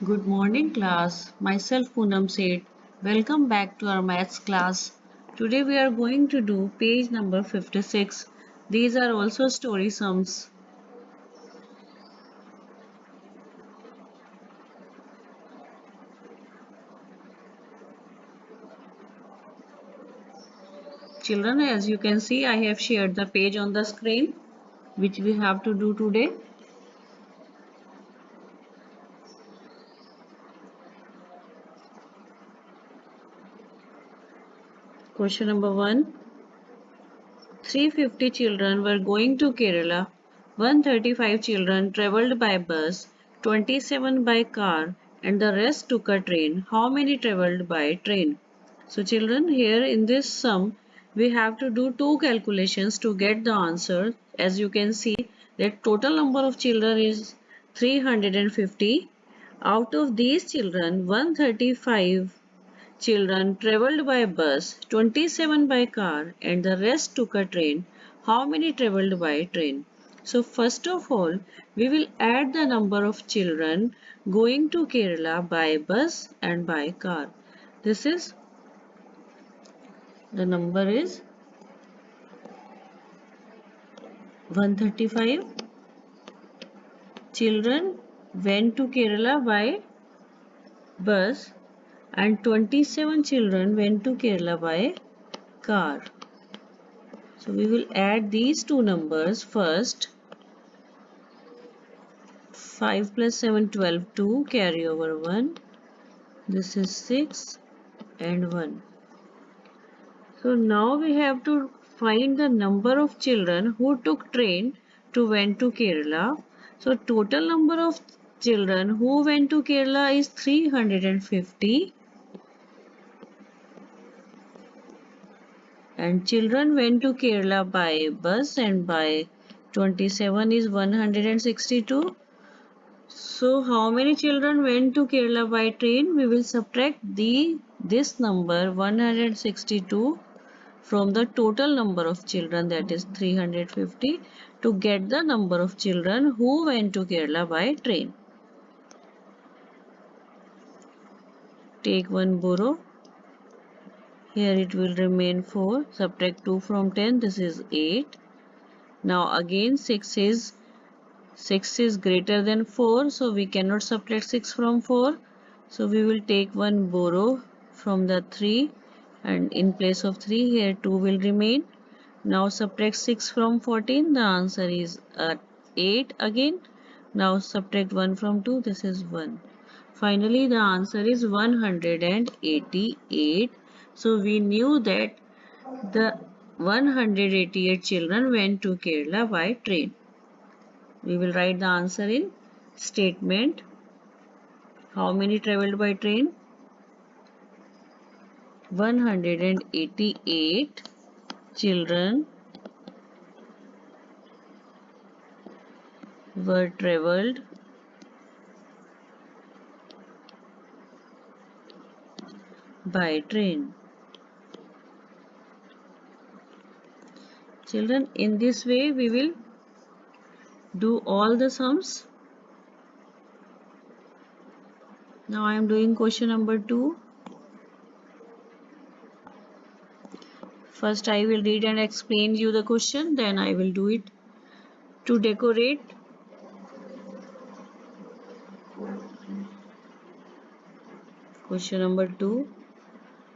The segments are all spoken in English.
Good morning, class. Myself Poonam Seth. Welcome back to our maths class. Today we are going to do page number 56. These are also story sums. Children, as you can see, I have shared the page on the screen, which we have to do today. Question number 1. 350 children were going to Kerala. 135 children travelled by bus, 27 by car, and the rest took a train. How many travelled by train? So children, here in this sum, we have to do two calculations to get the answer. As you can see, that total number of children is 350. Out of these children, 135 children travelled by bus, 27 by car, and the rest took a train. How many travelled by train? So, first of all, we will add the number of children going to Kerala by bus and by car. This is the number is 135 children went to Kerala by bus and 27 children went to Kerala by car. So we will add these two numbers first. 5 plus 7 12 2 carry over 1. This is 6 and 1. So now we have to find the number of children who took train to went to Kerala. So total number of children who went to Kerala is 350 and children went to Kerala by bus and by 27 is 162. So how many children went to Kerala by train? We will subtract this number 162 from the total number of children, that is 350, to get the number of children who went to Kerala by train. Take one borrow. Here it will remain 4. Subtract 2 from 10. This is 8. Now again 6 is greater than 4, so we cannot subtract 6 from 4. So we will take one borrow from the 3 and in place of 3 here 2 will remain. Now subtract 6 from 14, the answer is 8 again. Now subtract 1 from 2, this is 1. Finally the answer is 188. So we knew that the 188 children went to Kerala by train. We will write the answer in statement. How many travelled by train? 188 children were travelled by train. Children, in this way we will do all the sums. Now I am doing question number 2. First I will read and explain you the question, then I will do it. To decorate question number 2.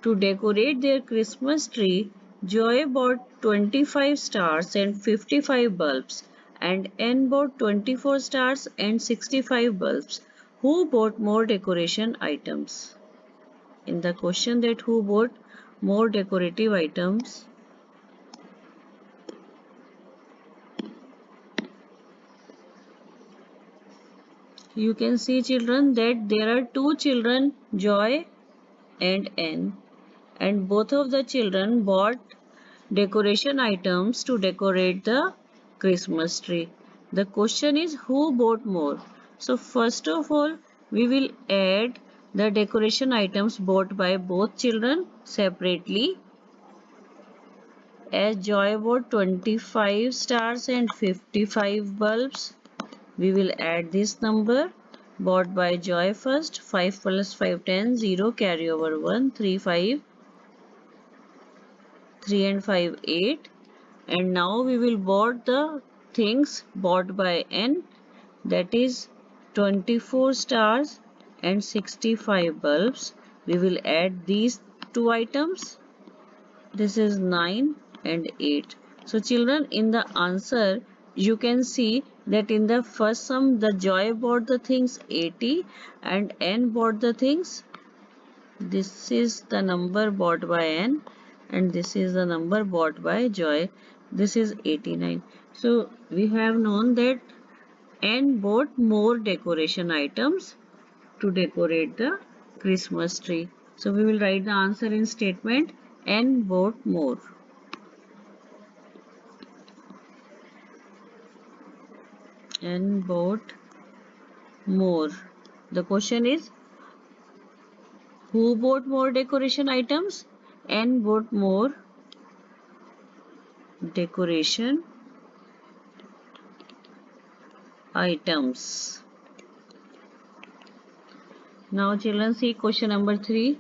To decorate their Christmas tree, Joy bought 25 stars and 55 bulbs, and Anne bought 24 stars and 65 bulbs. Who bought more decoration items? In the question that who bought more decorative items, you can see children that there are two children, Joy and Anne, and both of the children bought decoration items to decorate the Christmas tree. The question is who bought more? So first of all, we will add the decoration items bought by both children separately. As Joy bought 25 stars and 55 bulbs, we will add this number. bought by Joy first. 5 plus 5 10, 0 carry over 1, 3 5, 3 and 5 8, and now we will bought the things bought by N, that is 24 stars and 65 bulbs. We will add these two items. This is 9 and 8. So children, in the answer you can see that in the first sum the Joy bought the things 80 and N bought the things. This is the number bought by N and this is the number bought by Joy. This is 89. So we have known that N bought more decoration items to decorate the Christmas tree. So we will write the answer in statement: N bought more. N bought more. The question is, who bought more decoration items? N bought more decoration items. Now children, see question number 3.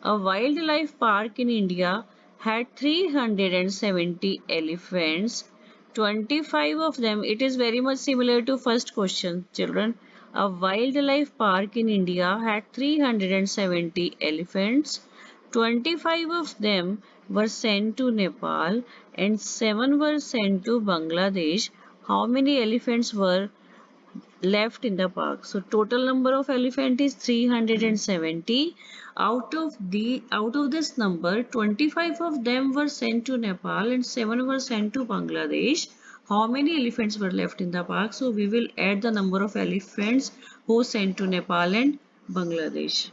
A wildlife park in India had 370 elephants. 25 of them, it is very much similar to first question children. A wildlife park in India had 370 elephants. 25 of them were sent to Nepal and 7 were sent to Bangladesh. How many elephants were left in the park? So total number of elephant is 370. Out of this number, 25 of them were sent to Nepal and 7 were sent to Bangladesh. How many elephants were left in the park? So we will add the number of elephants who sent to Nepal and Bangladesh.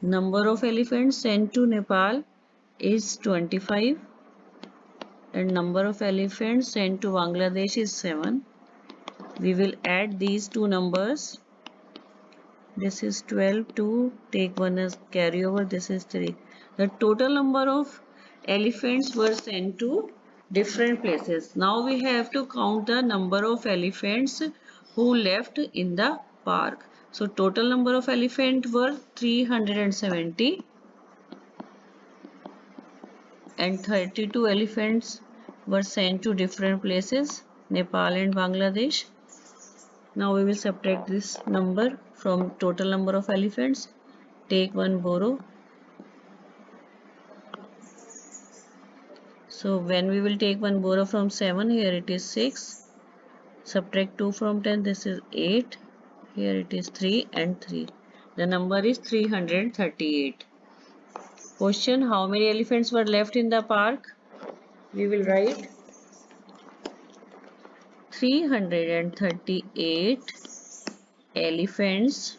Number of elephants sent to Nepal is 25 and number of elephants sent to Bangladesh is 7. We will add these two numbers. This is 12, 2, take 1 as carryover, this is 3. The total number of elephants were sent to different places. Now we have to count the number of elephants who left in the park. So total number of elephants were 370 and 32 elephants were sent to different places, Nepal and Bangladesh. Now we will subtract this number from total number of elephants. Take 1, borrow. So when we will take 1, borrow from 7, here it is 6. Subtract 2 from 10, this is 8. Here it is 3 and 3. The number is 338. Question: how many elephants were left in the park? We will write 338 elephants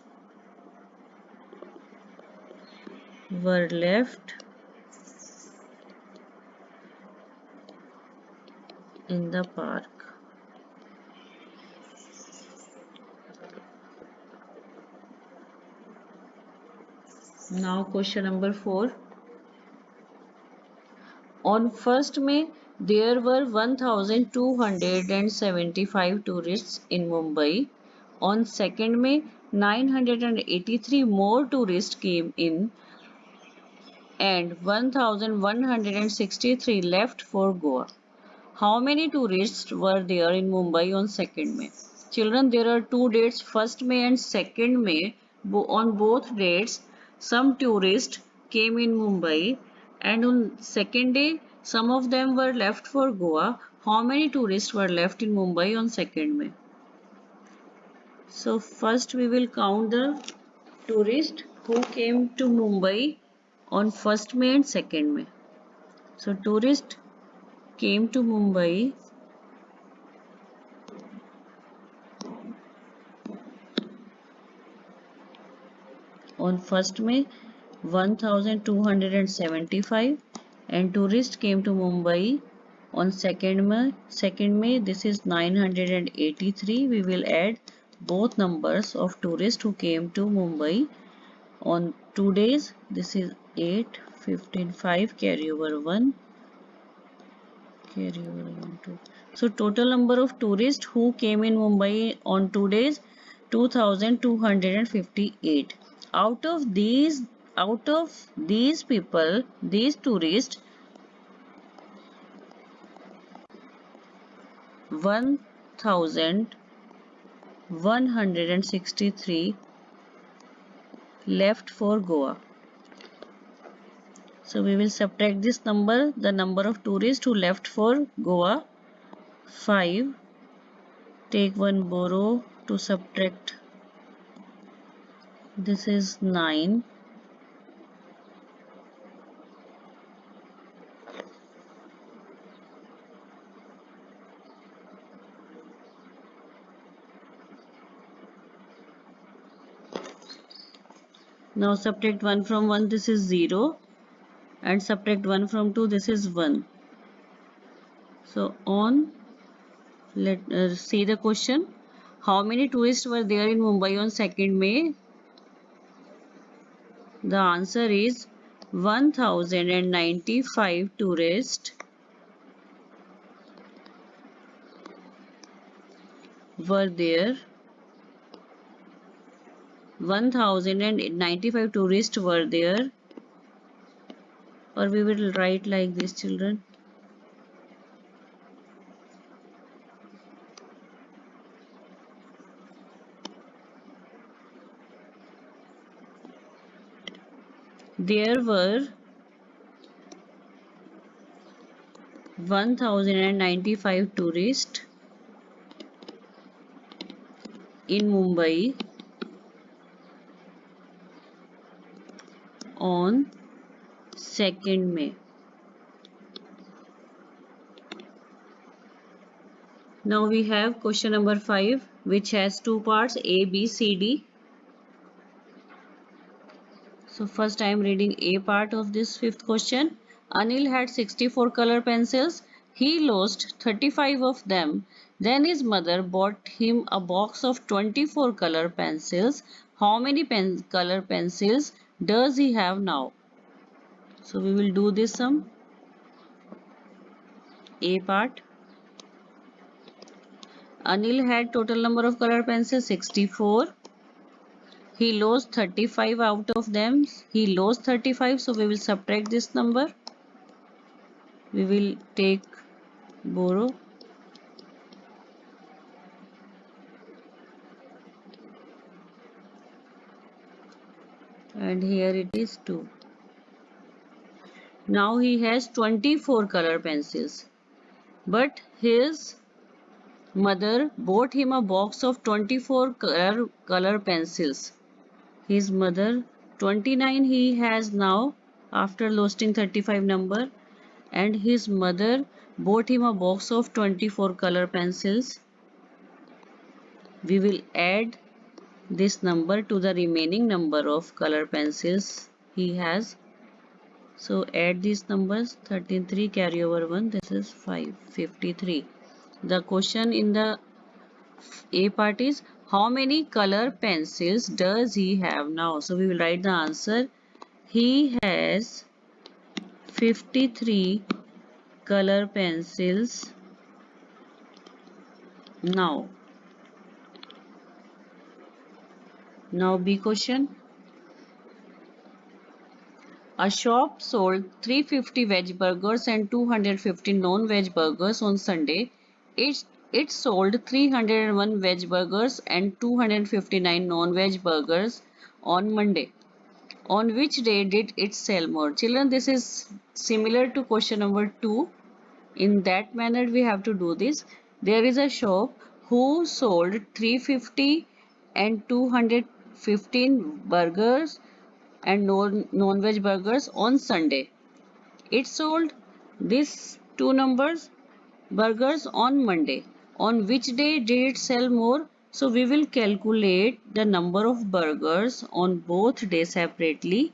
were left in the park. Now question number 4. On 1st May, there were 1,275 tourists in Mumbai. On 2nd May, 983 more tourists came in and 1,163 left for Goa. How many tourists were there in Mumbai on 2nd May? Children, there are two dates, 1st May and 2nd May. On both dates, some tourists came in Mumbai and on second day, some of them were left for Goa. How many tourists were left in Mumbai on 2nd May? So first we will count the tourists who came to Mumbai on 1st May and 2nd May. So tourists came to Mumbai on 1st May 1275 and tourists came to Mumbai on 2nd May this is 983. We will add both numbers of tourists who came to Mumbai on 2 days. This is 8 15, 5, carry over 1, carry over 1, 2. So total number of tourists who came in Mumbai on 2 days, 2258. Out of these, people, these tourists, 1163 left for Goa. So we will subtract this number, the number of tourists who left for Goa. 5, take 1 borrow to subtract, this is 9. Now subtract 1 from 1, this is 0, and subtract 1 from 2, this is 1. So let's see the question. How many tourists were there in Mumbai on 2nd May? The answer is 1095 tourists were there. 1095 tourists were there, or we will write like this, children. There were 1095 tourists in Mumbai on 2nd May. Now we have question number 5, which has two parts, A, B, C, D. So first I am reading A part of this 5th question. Anil had 64 color pencils. He lost 35 of them. Then his mother bought him a box of 24 color pencils. How many color pencils does he have now? So we will do this sum. A part. Anil had total number of color pencils 64. He lost 35 out of them. He lost 35, so we will subtract this number. We will take borrow. And here it is 2. Now he has 24 color pencils. But his mother bought him a box of 24 color pencils. His mother, 29 he has now after losing 35 number, and his mother bought him a box of 24 color pencils. We will add this number to the remaining number of color pencils he has. So add these numbers, 13, 3, carry over 1, this is 5, 53. The question in the A part is, how many color pencils does he have now? So we will write the answer. He has 53 color pencils now. Now B question. A shop sold 350 veg burgers and 250 non-veg burgers on Sunday. It sold 301 veg burgers and 259 non-veg burgers on Monday. On which day did it sell more? Children, this is similar to question number 2. In that manner, we have to do this. There is a shop who sold 350 and 215 burgers and non-veg burgers on Sunday. It sold these two burgers on Monday. On which day did it sell more? So we will calculate the number of burgers on both days separately.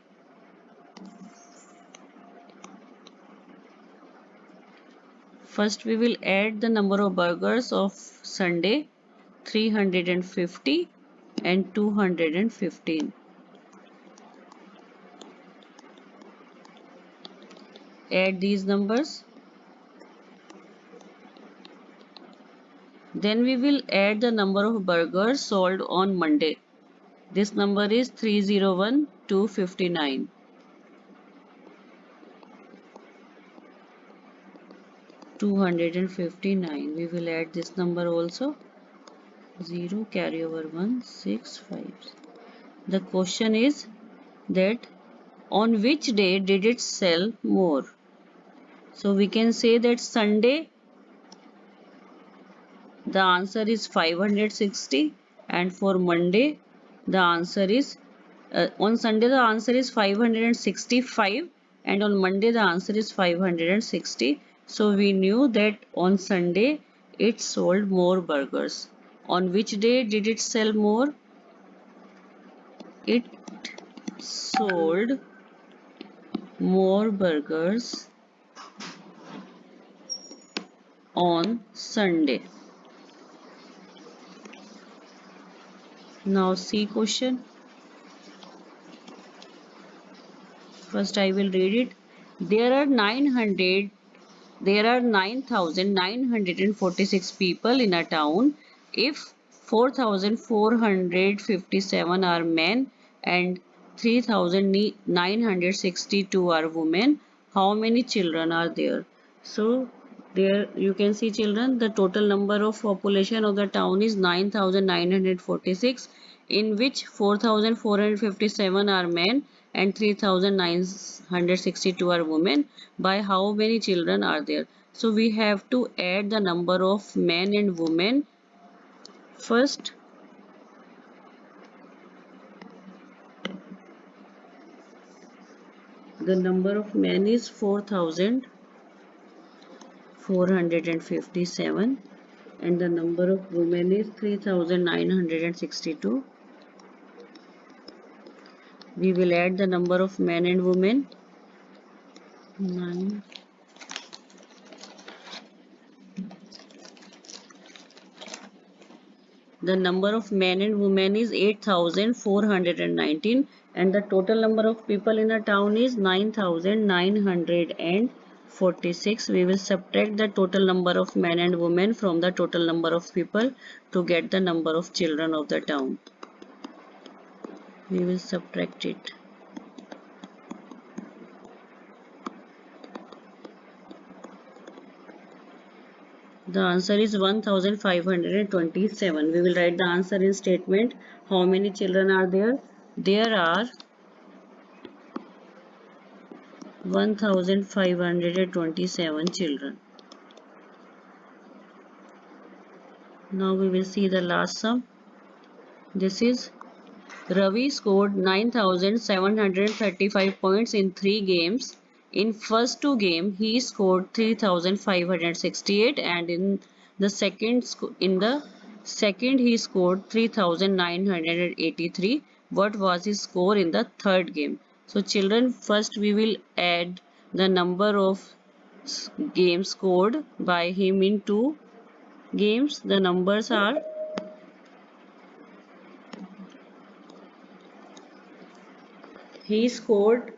First we will add the number of burgers of Sunday, 350 and 215. Add these numbers. Then we will add the number of burgers sold on Monday. This number is 301,259. 259. We will add this number also. 0 carry over 1 6 5. The question is that on which day did it sell more? So we can say that Sunday the answer is 560, and for Monday the answer is on Sunday the answer is 565, and on Monday the answer is 560. So we knew that on Sunday it sold more burgers. On which day did it sell more? It sold more burgers on Sunday. Now see question. First I will read it. There are 9,946 people in a town. If 4,457 are men and 3,962 are women, how many children are there? So there you can see, children, the total number of population of the town is 9,946, in which 4,457 are men and 3,962 are women. By how many children are there? So we have to add the number of men and women. First, the number of men is 4,457 and the number of women is 3,962. We will add the number of men and women. 9. The number of men and women is 8,419 and the total number of people in a town is 9,946. We will subtract the total number of men and women from the total number of people to get the number of children of the town. We will subtract it. The answer is 1527. We will write the answer in statement. How many children are there? There are 1527 children. Now we will see the last sum. This is Ravi scored 9,735 points in 3 games. In first 2 games, he scored 3,568 and in the second he scored 3,983. What was his score in the third game? So children, first we will add the number of games scored by him in 2 games. The numbers are he scored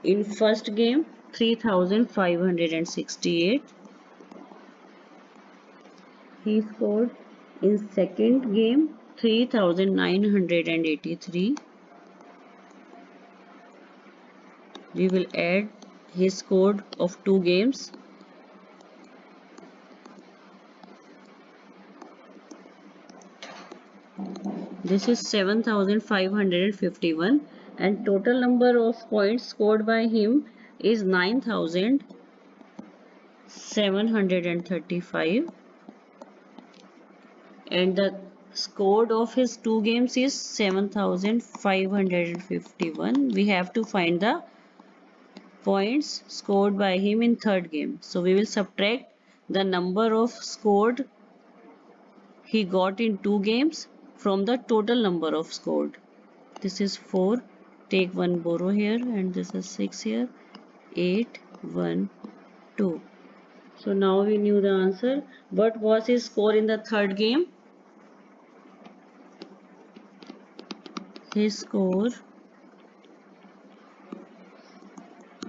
in first game 3,568. He scored in second game 3,983. We will add his score of 2 games. This is 7,551 and total number of points scored by him is 9,735 and the score of his 2 games is 7,551. We have to find the points scored by him in third game. So we will subtract the number of scored he got in 2 games from the total number of scored. This is 4. Take 1 borrow here and this is 6 here. 8, 1, 2. So now we knew the answer. What was his score in the third game? His score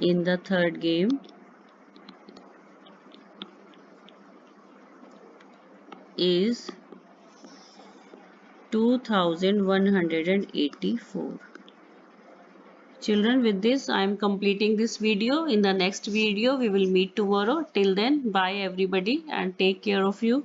in the third game is 2184. Children, with this I am completing this video. In the next video we will meet tomorrow. Till then, bye everybody and take care of you.